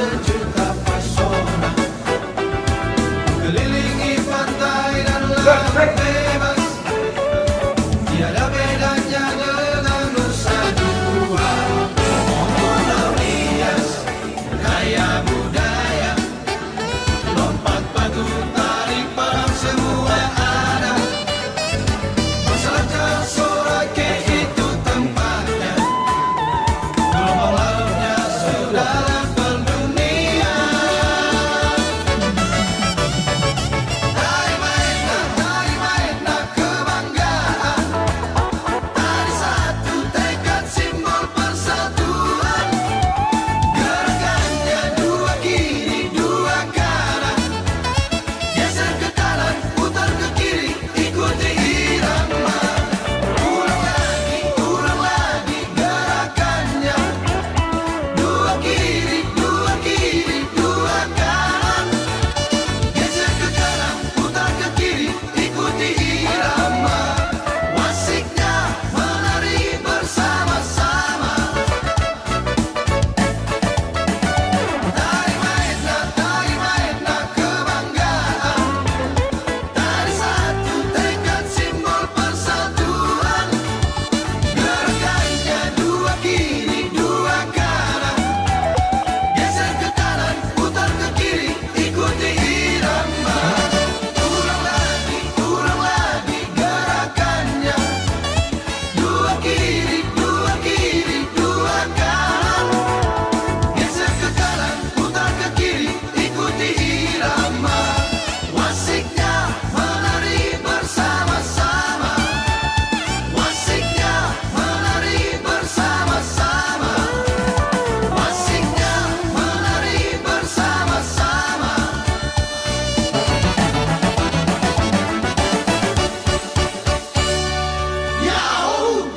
sejuta pesona, kelilingi pantai dan laut bebas. Tiada bedanya dengan Nusa Dua. Pulau rias, kaya budaya, lompat batu, tarik parang semua ada. Selancar Sorake itu tempatnya, gelombang lautnya sedalam pendunia. Tari Maena kebanggaan, tari satu tekad simbol persatuan. Gerakannya dua kiri dua kanan, geser ke kanan putar ke kiri, ikuti irama. Ulang lagi gerakannya, dua kiri dua kanan, geser ke kanan putar ke kiri, ikuti irama. Wasiknya menari bersama-sama. Tari Maena kebanggaan, tari satu tekad simbol persatuan. Gerakannya dua kiri dua kanan, geser ke kanan putar ke kiri, ikuti irama. Ulang lagi gerakannya, dua kiri dua kanan, geser ke kanan putar ke kiri, ikuti irama. Wasiknya menari bersama-sama. Wasiknya menari bersama-sama. Wasiknya menari bersama-sama. Yahoo!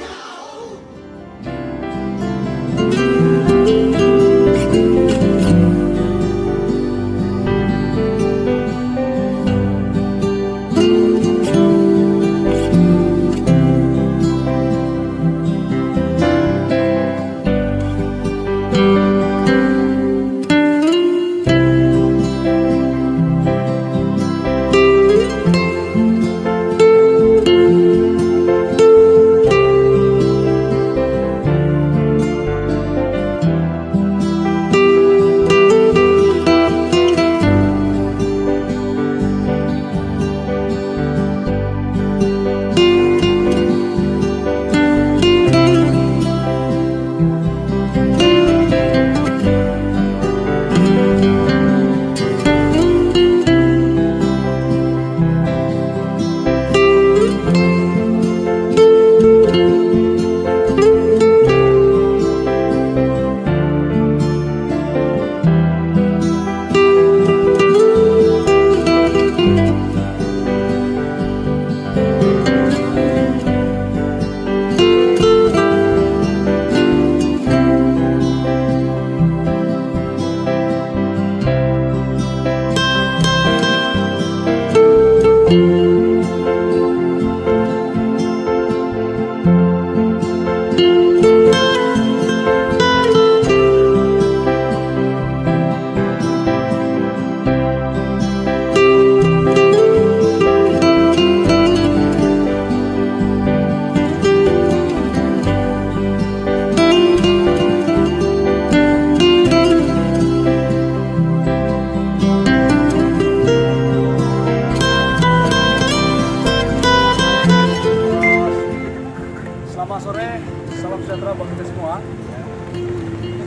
Selamat sore, salam sejahtera bagi kita semua.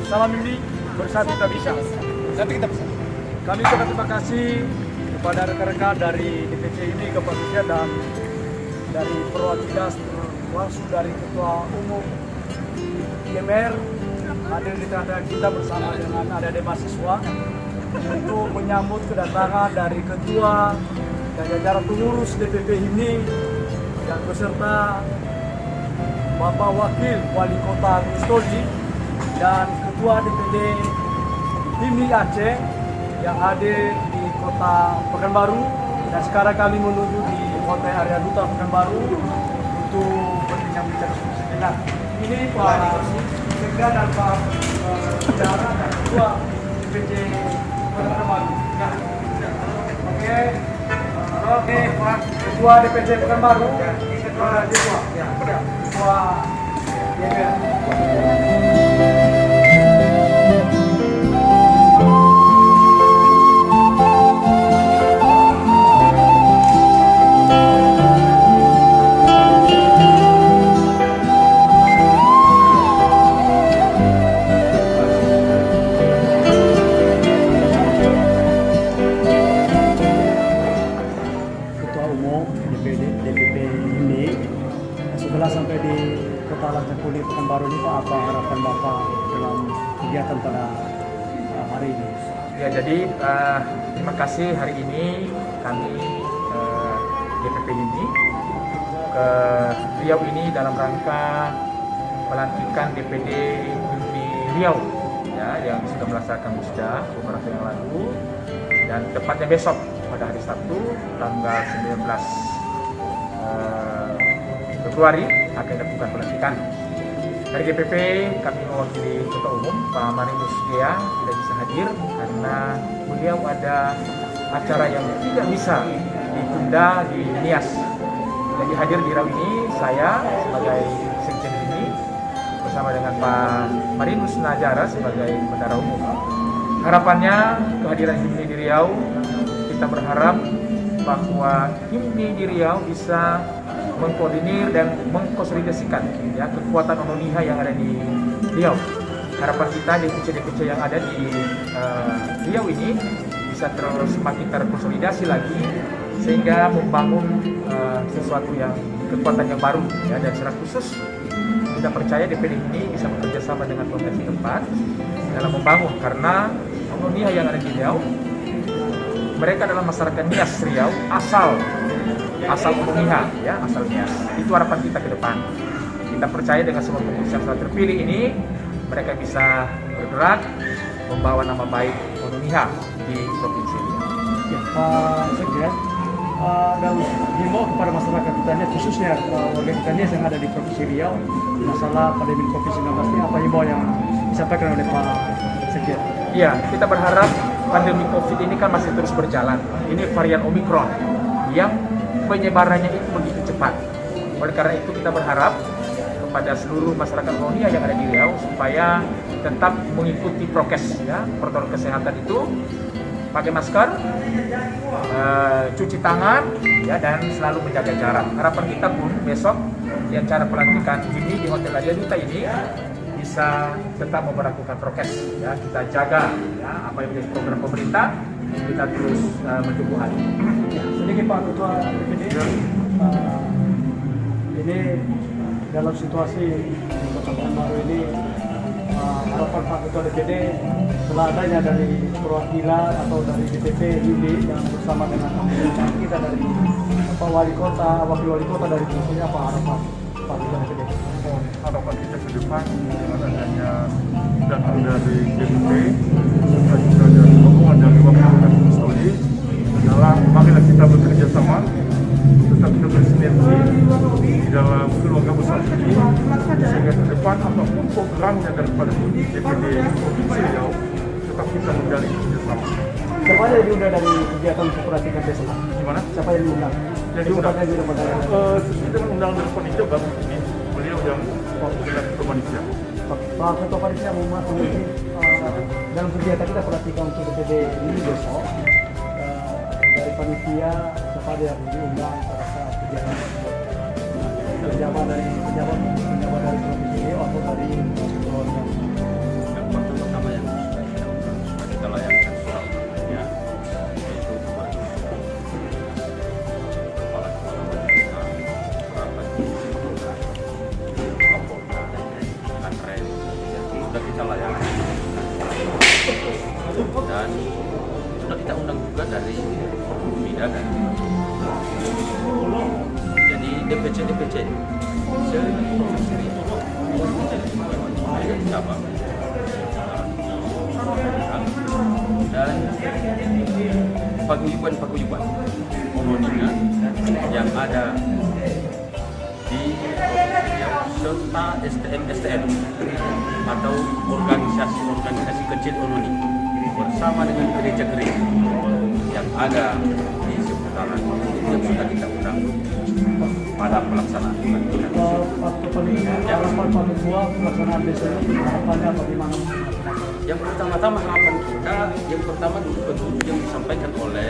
Salam mimpi, bersatu kita bisa. Bersatu kita bisa. Kami ucapkan terima kasih kepada rekan-rekan dari DPC ini, kepolisian dan dari perwakilan langsung dari Ketua Umum IMR hadir di tengah-tengah kita bersama dengan adik-adik mahasiswa untuk menyambut kedatangan dari Ketua dan jajaran pengurus DPP ini dan beserta Bapak Wakil Wali Kota Kustodi dan Ketua DPD HIMI Aceh yang hadir di Kota Pekanbaru, dan sekarang kami menuju di Hotel Area Duta Pekanbaru untuk berbincang-bincang sejenak. Ini Pak Sekda dan Pak Saudara dan Ketua DPC Pekanbaru. Nah, oke, Pak Ketua DPC Pekanbaru, Ketua DPR. Ketua Umum DPP ini setelah sampai di Kota Lancakuli Pekanbaru ini Pak, apa harapan Bapak dalam kegiatan pada hari ini? Ya, jadi terima kasih hari ini kami DPP ini ke Riau ini dalam rangka pelantikan DPD di Riau ya, yang sudah melaksanakan musda beberapa yang lalu, dan tepatnya besok pada hari Sabtu tanggal 19 Februari akan dilakukan pelantikan. Dari DPP kami mewakili Ketua Umum Pak Marinus Gea tidak bisa hadir karena beliau ada acara yang tidak bisa ditunda di Nias. Jadi hadir di Riau ini saya sebagai Sekjen ini bersama dengan Pak Marinus Najara sebagai Bendahara Umum. Harapannya kehadiran HIMNI di Riau, kita berharap bahwa HIMNI di Riau bisa mengkoordinir dan mengkonsolidasikan ya kekuatan Ononiha yang ada di Riau. Harapan kita DPC-DPC yang ada di Riau ini bisa terus semakin terkonsolidasi lagi sehingga membangun sesuatu yang kekuatan yang baru ya, dan secara khusus kita percaya DPD ini bisa bekerja sama dengan pemerintah tempat dalam membangun, karena Ononiha yang ada di Riau mereka adalah masyarakat Nias Riau asal Ononiha ya, asal Nias. Itu harapan kita ke depan. Kita percaya dengan semua pengurus yang telah terpilih ini mereka bisa bergerak membawa nama baik Ononiha di provinsi Riau. Ya, Pak Sekjen, dan himbau kepada masyarakat kita khususnya warga kita yang ada di provinsi Riau masalah pandemi COVID-19 ini, apa himbau yang disampaikan oleh Pak Sekjen? Iya, kita berharap pandemi COVID ini kan masih terus berjalan. Ini varian Omikron yang penyebarannya itu begitu cepat. Oleh karena itu kita berharap kepada seluruh masyarakat Ononiha yang ada di Riau supaya tetap mengikuti prokes ya, protokol kesehatan itu, pakai masker, cuci tangan ya, dan selalu menjaga jarak. Harapan kita pun besok di acara pelantikan ini di Hotel Adia Duta ini bisa tetap memperlakukan prokes ya, kita jaga ya, apa yang menjadi program pemerintah kita terus mendukung hal ini. Ya, sedikit Pak Ketua DPD, ini dalam situasi di Kota Pekanbaru ini, harapan Pak Ketua DPD setelah adanya dari perwakilan atau dari DPP ini yang bersama dengan kita dari Pak Wali Kota, Wakil Wali Kota dari provinsi, apa harapan Pak Ketua DPD? Harapan kita ke depan dengan adanya data dari DPP serta juga dari dukungan dari Wakil Kustodi adalah marilah kita bekerja sama, tetap kita bersinergi di dalam keluarga besar ini sehingga ke depan apapun programnya daripada DPD Provinsi Riau tetap kita menjalin kerjasama. Siapa yang diundang dari kegiatan pelantikan besok? Gimana? Siapa yang diundang? Yang diundang? Siapa yang diundang? Sesuai dengan undang dari panitia baru ini beliau yang mewakili panitia. Pak Ketua Panitia memiliki dalam kegiatan kita pelantikan untuk DPD ini besok, dari panitia siapa yang diundang pada saat kegiatan tersebut? Pejabat dari provinsi ini atau dari keluarga? Yang pertama yang sudah kita layangkan surat undangannya, yaitu kepada kepala daerah, Kapolda, Kanren, sudah kita layangkan dan sudah kita undang juga dari Bida dan jadi DPC se-provinsi Riau cabang dan paguyuban Ononiha yang ada di Riau serta STM atau organisasi kecil Ononi bersama dengan gereja yang ada di seputaran itu yang sudah kita undang pada pelaksanaan pelantikan. Waktu paling harapan paling tua pelaksanaan besok harapannya bagaimana? Yang pertama-tama harapan kita, yang pertama dulu petunjuk yang disampaikan oleh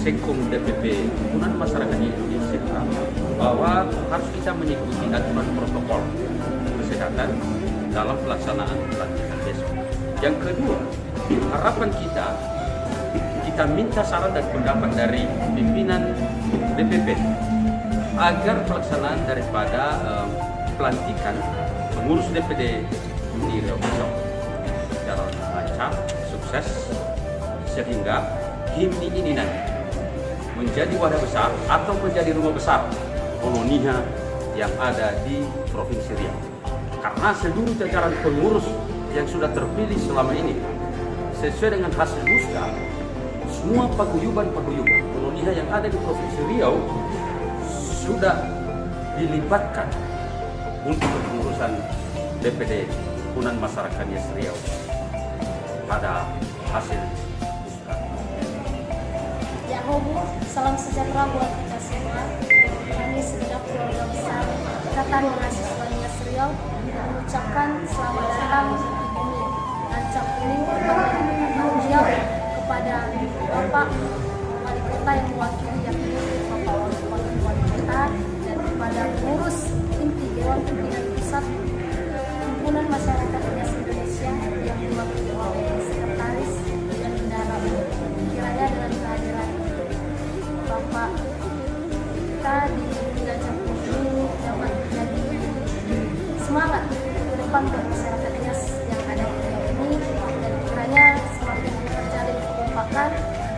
Sekom DPP Himpunan Masyarakat Indonesia bahwa harus kita mengikuti aturan protokol kesehatan dalam pelaksanaan pelantikan besok. Yang kedua, harapan kita minta saran dan pendapat dari pimpinan DPP agar pelaksanaan daripada pelantikan pengurus DPD di Riau besok secara lancar, sukses, sehingga HIMNI ini nanti menjadi wadah besar atau menjadi rumah besar koloninya yang ada di Provinsi Riau. Karena seluruh jajaran pengurus yang sudah terpilih selama ini sesuai dengan hasil musda, semua paguyuban koloninya yang ada di Provinsi Riau sudah dilibatkan untuk kepengurusan DPD Himpunan Masyarakat Riau pada hasil musda. Ya Hobu, salam sejahtera buat kita semua. Kami segenap keluarga besar Ikatan Mahasiswa Nias Riau mengucapkan selamat datang di bumi Lancang Kuning tanggung jawab kepada Bapak Wali Kota yang mewakili yakni Bapak Wali Kota dan kepada pengurus inti Dewan Pimpinan Pusat Himpunan Masyarakat Nias Indonesia yang diwakili oleh Sekretaris dan Bendara umum. Kiranya dengan kehadiran Bapak kita di Lancang Kuning dapat menjadi semangat ke depan buat masyarakat Nias yang ada di Riau ini, dan kiranya semakin terjalin kekompakan,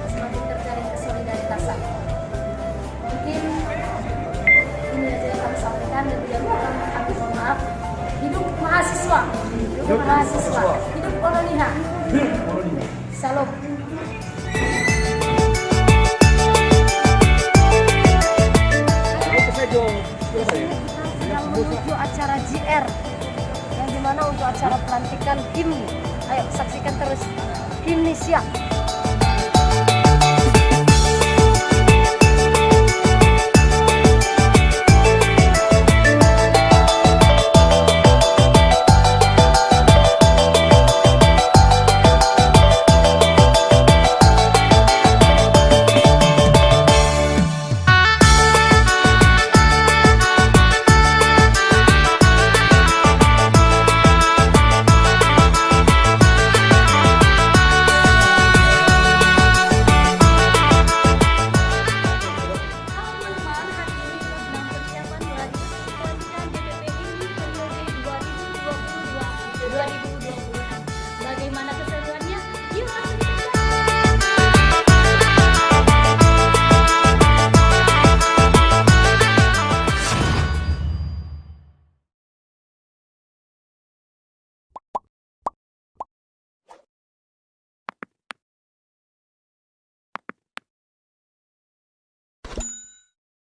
semakin terjalin kesolidaritasan. Mungkin ini aja yang kami sampaikan, dan tidak lupa kami mohon maaf. Hidup mahasiswa, hidup mahasiswa, hidup koloniha. Salam. Sedang menuju acara JR yang dimana untuk acara pelantikan HIMNI. Ayo saksikan terus HIMNI siap.